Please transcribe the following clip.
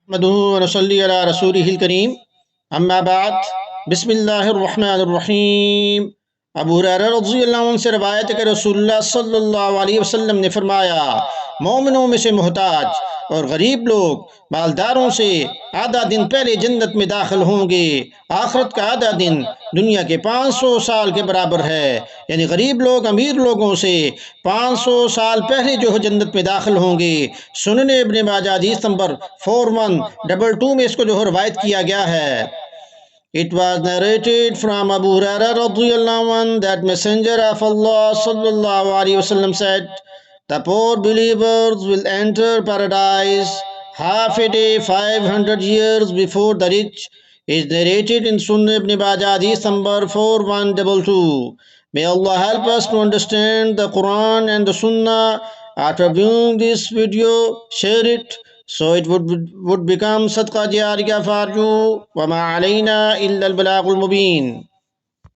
नहमदुहु व नसल्ली अला रसूलिहिल करीम अम्मा बाद बिस्मिल्लाहिर्रहमानिर्रहीम। अबू हुरैरा रज़ियल्लाहु अन्हु से रवायत है कि रसूलुल्लाह सल्लल्लाहु अलैहि वसल्लम ने फरमाया, मोमिनों में से मोहताज और गरीब लोग मालदारों से आधा दिन पहले जन्नत में दाखिल होंगे। आखिरत का आधा दिन दुनिया के 500 साल के बराबर है। यानी गरीब लोग अमीर लोगों से 500 साल पहले जो है जन्नत में दाखिल होंगे। सुनन इब्न माजा हदीस नंबर 4122 में इसको जो है रवायत किया गया है। It was narrated from Abu Hurairah radhiyallahu anhu that Messenger of Allah sallallahu alaihi wasallam said, "The poor believers will enter paradise half a day, 500 years before the rich." Is narrated in Sunnah Ibn Majah hadith number 4122. May Allah help us to understand the Quran and the Sunnah. After viewing this video, share it so it would become sadqa jariyah for you. Wa ma alayna illa al balagul mubin.